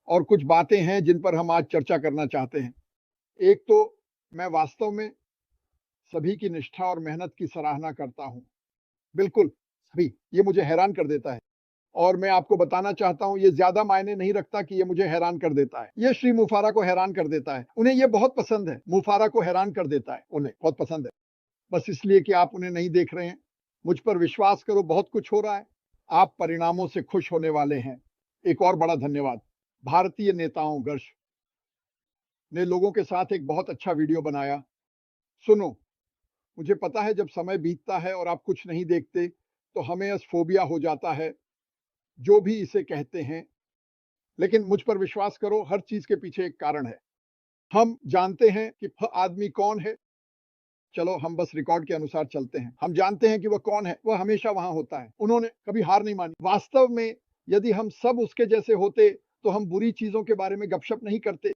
और कुछ बातें हैं जिन पर हम आज चर्चा करना चाहते हैं। एक तो मैं वास्तव में सभी की निष्ठा और मेहनत की सराहना करता हूँ। बिल्कुल, सभी। ये मुझे हैरान कर देता है और मैं आपको बताना चाहता हूँ, ये ज़्यादा मायने नहीं रखता कि ये मुझे हैरान कर देता है। ये श्री मुफारा को हैरान कर देता है। उन्हें ये बहुत पसंद है, मुफारा को हैरान कर देता है, उन्हें बहुत पसंद है। बस इसलिए कि आप उन्हें नहीं देख रहे हैं। मुझ पर विश्वास करो, बहुत कुछ हो रहा है। आप परिणामों से खुश होने वाले हैं। एक और बड़ा धन्यवाद भारतीय नेताओं गर्ष ने लोगों के साथ एक बहुत अच्छा वीडियो बनाया। सुनो, मुझे पता है जब समय बीतता है और आप कुछ नहीं देखते तो हमें फोबिया हो जाता है, जो भी इसे कहते हैं। लेकिन मुझ पर विश्वास करो, हर चीज के पीछे एक कारण है। हम जानते हैं कि वह आदमी कौन है। चलो, हम बस रिकॉर्ड के अनुसार चलते हैं। हम जानते हैं कि वह कौन है। वह हमेशा वहां होता है। उन्होंने कभी हार नहीं मानी। वास्तव में यदि हम सब उसके जैसे होते तो हम बुरी चीजों के बारे में गपशप नहीं करते।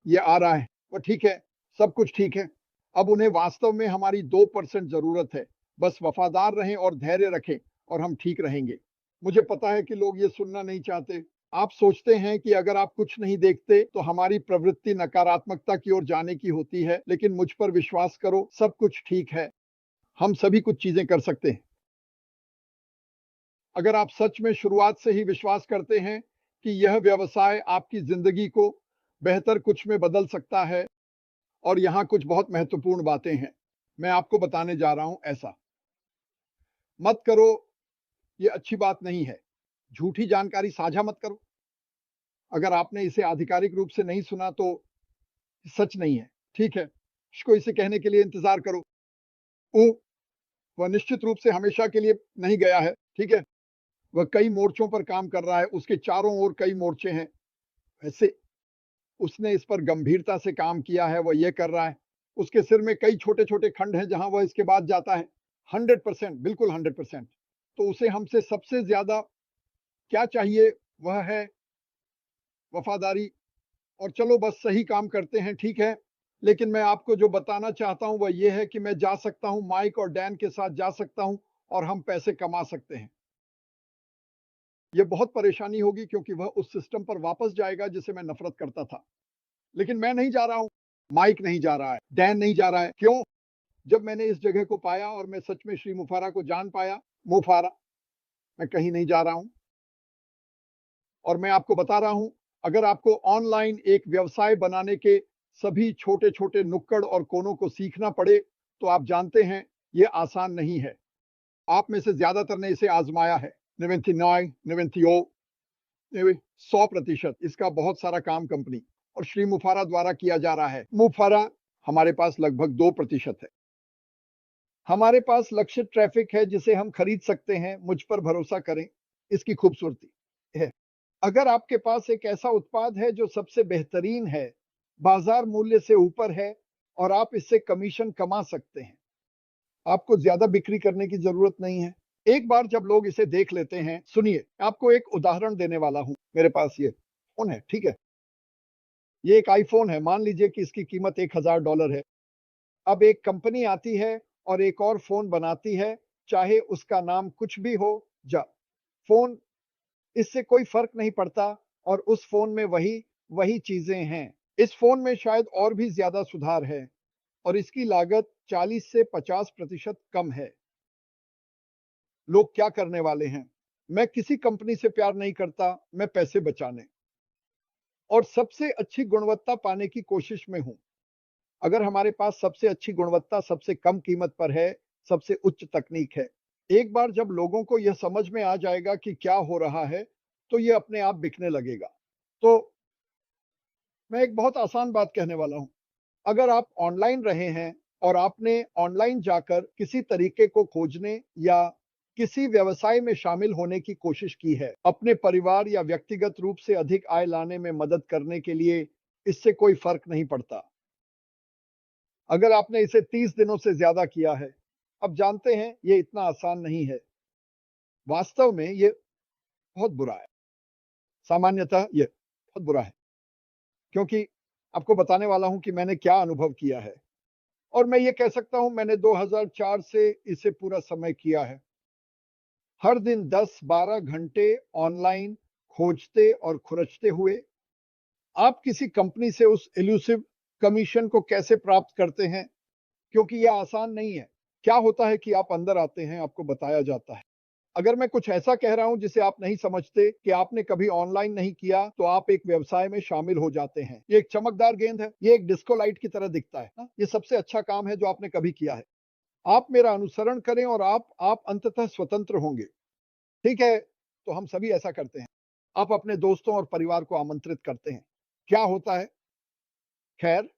ये आ रहा है, वह ठीक है, सब कुछ ठीक है। अब उन्हें वास्तव में हमारी 2% जरूरत है। बस वफादार रहें और धैर्य रखें और हम ठीक रहेंगे। मुझे पता है कि लोग ये सुनना नहीं चाहते। आप सोचते हैं कि अगर आप कुछ नहीं देखते तो हमारी प्रवृत्ति नकारात्मकता की ओर जाने की होती है, लेकिन मुझ पर विश्वास करो, सब कुछ ठीक है। हम सभी कुछ चीजें कर सकते हैं। अगर आप सच में शुरुआत से ही विश्वास करते हैं कि यह व्यवसाय आपकी जिंदगी को बेहतर कुछ में बदल सकता है, और यहां कुछ बहुत महत्वपूर्ण बातें हैं मैं आपको बताने जा रहा हूं। ऐसा मत करो, ये अच्छी बात नहीं है। झूठी जानकारी साझा मत करो। अगर आपने इसे आधिकारिक रूप से नहीं सुना तो सच नहीं है, ठीक है। इसको इसे कहने के लिए इंतजार करो। ओ, वह निश्चित रूप से हमेशा के लिए नहीं गया है, ठीक है। वह कई मोर्चों पर काम कर रहा है। उसके चारों ओर कई मोर्चे हैं। वैसे उसने इस पर गंभीरता से काम किया है। वह ये कर रहा है। उसके सिर में कई छोटे छोटे खंड हैं जहां वह इसके बाद जाता है। 100%, बिल्कुल 100%। तो उसे हमसे सबसे ज्यादा क्या चाहिए? वह है वफादारी। और चलो बस सही काम करते हैं, ठीक है। लेकिन मैं आपको जो बताना चाहता हूं वह यह है कि मैं जा सकता हूं, माइक और डैन के साथ जा सकता हूं और हम पैसे कमा सकते हैं। यह बहुत परेशानी होगी क्योंकि वह उस सिस्टम पर वापस जाएगा जिसे मैं नफरत करता था। लेकिन मैं नहीं जा रहा हूं, माइक नहीं जा रहा है, डैन नहीं जा रहा है। क्यों? जब मैंने इस जगह को पाया और मैं सच में श्री मुफारा को जान पाया, मुफारा, मैं कहीं नहीं जा रहा हूं। और मैं आपको बता रहा हूं, अगर आपको ऑनलाइन एक व्यवसाय बनाने के सभी छोटे छोटे नुक्कड़ और कोनों को सीखना पड़े तो आप जानते हैं ये आसान नहीं है। आप में से ज्यादातर ने इसे आजमाया है। 99, 100% इसका बहुत सारा काम कंपनी और श्री मुफारा द्वारा किया जा रहा है। मुफारा, हमारे पास लगभग 2% है। हमारे पास लक्षित ट्रैफिक है जिसे हम खरीद सकते हैं। मुझ पर भरोसा करें, इसकी खूबसूरती है। अगर आपके पास एक ऐसा उत्पाद है जो सबसे बेहतरीन है, बाजार मूल्य से ऊपर है और आप इससे कमीशन कमा सकते हैं, आपको ज्यादा बिक्री करने की जरूरत नहीं है। एक बार जब लोग इसे देख लेते हैं, सुनिए, आपको एक उदाहरण देने वाला हूं। मेरे पास ये फोन है, ठीक है। ये एक आईफोन है। मान लीजिए कि इसकी कीमत $1000 है। अब एक कंपनी आती है और एक और फोन बनाती है, चाहे उसका नाम कुछ भी हो। जा फोन, इससे कोई फर्क नहीं पड़ता। और उस फोन में वही वही चीजें हैं। इस फोन में शायद और भी ज्यादा सुधार है और इसकी लागत 40 से 50% कम है। लोग क्या करने वाले हैं? मैं किसी कंपनी से प्यार नहीं करता, मैं पैसे बचाने और सबसे अच्छी गुणवत्ता पाने की कोशिश में हूं। अगर हमारे पास सबसे अच्छी गुणवत्ता सबसे कम कीमत पर है, सबसे उच्च तकनीक है, एक बार जब लोगों को यह समझ में आ जाएगा कि क्या हो रहा है, तो यह अपने आप बिकने लगेगा। तो मैं एक बहुत आसान बात कहने वाला हूं। अगर आप ऑनलाइन रहे हैं और आपने ऑनलाइन जाकर किसी तरीके को खोजने या किसी व्यवसाय में शामिल होने की कोशिश की है, अपने परिवार या व्यक्तिगत रूप से अधिक आय लाने में मदद करने के लिए, इससे कोई फर्क नहीं पड़ता। अगर आपने इसे 30 दिनों से ज्यादा किया है, अब जानते हैं ये इतना आसान नहीं है। वास्तव में ये बहुत बुरा है। सामान्यतः ये बहुत बुरा है क्योंकि आपको बताने वाला हूं कि मैंने क्या अनुभव किया है। और मैं ये कह सकता हूं, मैंने 2004 से इसे पूरा समय किया है। हर दिन 10-12 घंटे ऑनलाइन खोजते और खुरचते हुए आप किसी कंपनी से उस इल्यूसिव कमीशन को कैसे प्राप्त करते हैं, क्योंकि यह आसान नहीं है। क्या होता है कि आप अंदर आते हैं, आपको बताया जाता है। अगर मैं कुछ ऐसा कह रहा हूं जिसे आप नहीं समझते कि आपने कभी ऑनलाइन नहीं किया, तो आप एक व्यवसाय में शामिल हो जाते हैं। ये एक चमकदार गेंद है, ये एक डिस्को लाइट की तरह दिखता है ना? ये सबसे अच्छा काम है जो आपने कभी किया है। आप मेरा अनुसरण करें और आप अंततः स्वतंत्र होंगे। ठीक है, तो हम सभी ऐसा करते हैं। आप अपने दोस्तों और परिवार को आमंत्रित करते हैं। क्या होता है? खैर,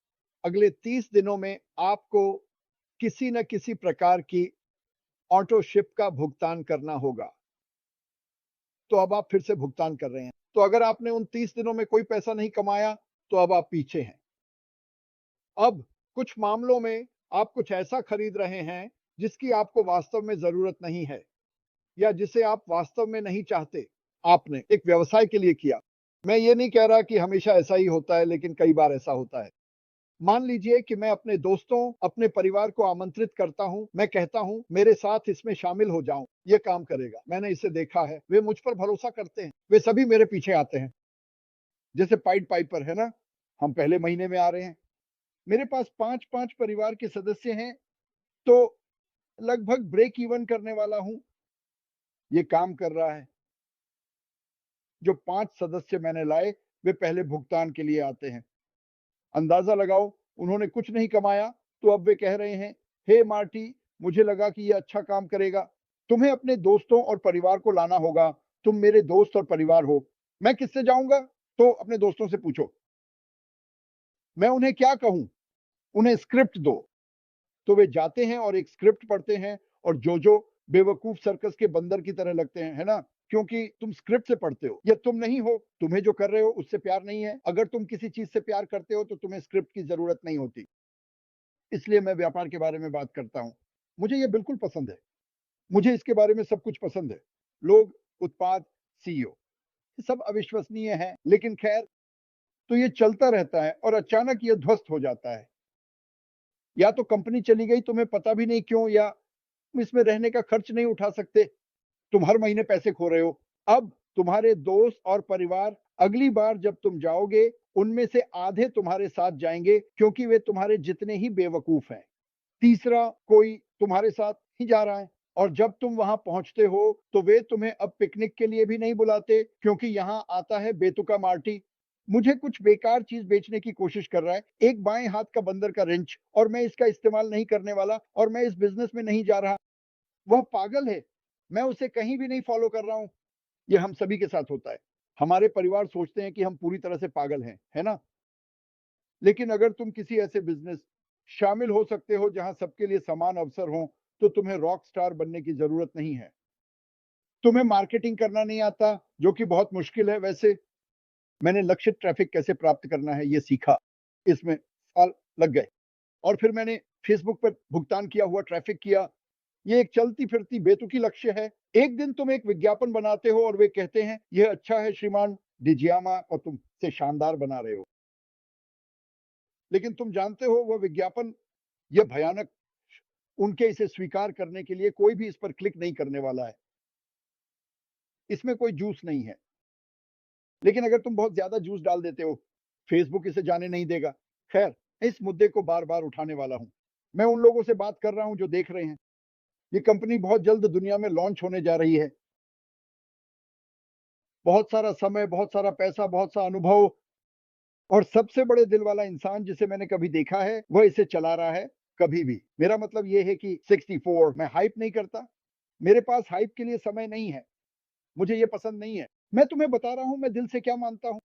अगले 30 दिनों में आपको किसी न किसी प्रकार की ऑटो शिप का भुगतान करना होगा। तो अब आप फिर से भुगतान कर रहे हैं। तो अगर आपने उन 30 दिनों में कोई पैसा नहीं कमाया, तो अब आप पीछे हैं। अब कुछ मामलों में आप कुछ ऐसा खरीद रहे हैं जिसकी आपको वास्तव में ज़रूरत नहीं है या जिसे आप वास्तव में नहीं चाहते। आपने एक व्यवसाय के लिए किया। मैं ये नहीं कह रहा कि हमेशा ऐसा ही होता है, लेकिन कई बार ऐसा होता है। मान लीजिए कि मैं अपने दोस्तों, अपने परिवार को आमंत्रित करता हूं। मैं कहता हूं, मेरे साथ इसमें शामिल हो जाओ, ये काम करेगा। मैंने इसे देखा है, वे मुझ पर भरोसा करते हैं, वे सभी मेरे पीछे आते हैं। जैसे पाइड पाइपर है ना, हम पहले महीने में आ रहे हैं। मेरे पास 5-5 परिवार के सदस्य हैं, तो लगभग ब्रेक इवन करने वाला हूं। ये काम कर रहा है। जो 5 सदस्य मैंने लाए, वे पहले भुगतान के लिए आते हैं। अंदाजा लगाओ, उन्होंने कुछ नहीं कमाया, तो अब वे कह रहे हैं, हे मार्टी, मुझे लगा कि ये अच्छा काम करेगा। तुम्हें अपने दोस्तों और परिवार को लाना होगा। तुम मेरे दोस्त और परिवार हो। मैं किससे जाऊंगा? तो अपने दोस्तों से पूछो। मैं उन्हें क्या कहूं? उन्हें स्क्रिप्ट दो। तो वे जाते हैं और एक स्क्रिप्ट पढ़ते हैं, और जो बेवकूफ सर्कस के बंदर की तरह लगते हैं, है ना? क्योंकि तुम स्क्रिप्ट से पढ़ते हो। या तुम नहीं हो, तुम्हें जो कर रहे हो उससे प्यार नहीं है। अगर तुम किसी चीज से प्यार करते हो तो तुम्हें स्क्रिप्ट की जरूरत नहीं होती। इसलिए मैं व्यापार के बारे में बात करता हूं। मुझे ये बिल्कुल पसंद है। मुझे इसके बारे में सब कुछ पसंद है। लोग, उत्पाद, सीईओ, सब अविश्वसनीय है, लेकिन खैर, तो ये चलता रहता है और अचानक ये ध्वस्त हो जाता है। या तो कंपनी चली गई, तुम्हें पता भी नहीं क्यों, या तुम इसमें रहने का खर्च नहीं उठा सकते। तुम हर महीने पैसे खो रहे हो। अब तुम्हारे दोस्त और परिवार अगली बार जब तुम जाओगे, उनमें से आधे तुम्हारे साथ जाएंगे, क्योंकि वे तुम्हारे जितने ही बेवकूफ हैं। तीसरा कोई तुम्हारे साथ ही जा रहा है, और जब तुम वहां पहुंचते हो, तो वे तुम्हें अब पिकनिक के लिए भी नहीं बुलाते, क्योंकि यहां आता है बेतुका मार्टी। मुझे कुछ बेकार चीज बेचने की कोशिश कर रहा है, एक बाएं हाथ का बंदर का रिंच, और मैं इसका इस्तेमाल नहीं करने वाला, और मैं इस बिजनेस में नहीं जा रहा। वह पागल है। मैं उसे कहीं भी नहीं फॉलो कर रहा हूं। ये हम सभी के साथ होता है। हमारे परिवार सोचते हैं कि हम पूरी तरह से पागल हैं, है ना? लेकिन अगर तुम किसी ऐसे बिजनेस शामिल हो सकते हो जहां सबके लिए समान अवसर हो, तो तुम्हें रॉक स्टार बनने की जरूरत नहीं है। तुम्हें मार्केटिंग करना नहीं आता, जो कि बहुत मुश्किल है वैसे। मैंने लक्षित ट्रैफिक कैसे प्राप्त करना है ये सीखा। इसमें साल लग गए। और फिर मैंने फेसबुक पर भुगतान किया हुआ ट्रैफिक किया। ये एक चलती फिरती बेतुकी लक्ष्य है। एक दिन तुम एक विज्ञापन बनाते हो और वे कहते हैं, यह अच्छा है श्रीमान डिजियामा, और तुम से शानदार बना रहे हो। लेकिन तुम जानते हो वह विज्ञापन, यह भयानक, उनके इसे स्वीकार करने के लिए कोई भी इस पर क्लिक नहीं करने वाला है। इसमें कोई जूस नहीं है। लेकिन अगर तुम बहुत ज्यादा जूस डाल देते हो, फेसबुक इसे जाने नहीं देगा। खैर, इस मुद्दे को बार बार उठाने वाला हूं। मैं उन लोगों से बात कर रहा हूं जो देख रहे हैं। ये कंपनी बहुत जल्द दुनिया में लॉन्च होने जा रही है। बहुत सारा समय, बहुत सारा पैसा, बहुत सा अनुभव, और सबसे बड़े दिल वाला इंसान जिसे मैंने कभी देखा है, वह इसे चला रहा है। कभी भी, मेरा मतलब यह है कि 64, मैं हाइप नहीं करता। मेरे पास हाइप के लिए समय नहीं है। मुझे ये पसंद नहीं है। मैं तुम्हें बता रहा हूं मैं दिल से क्या मानता हूं।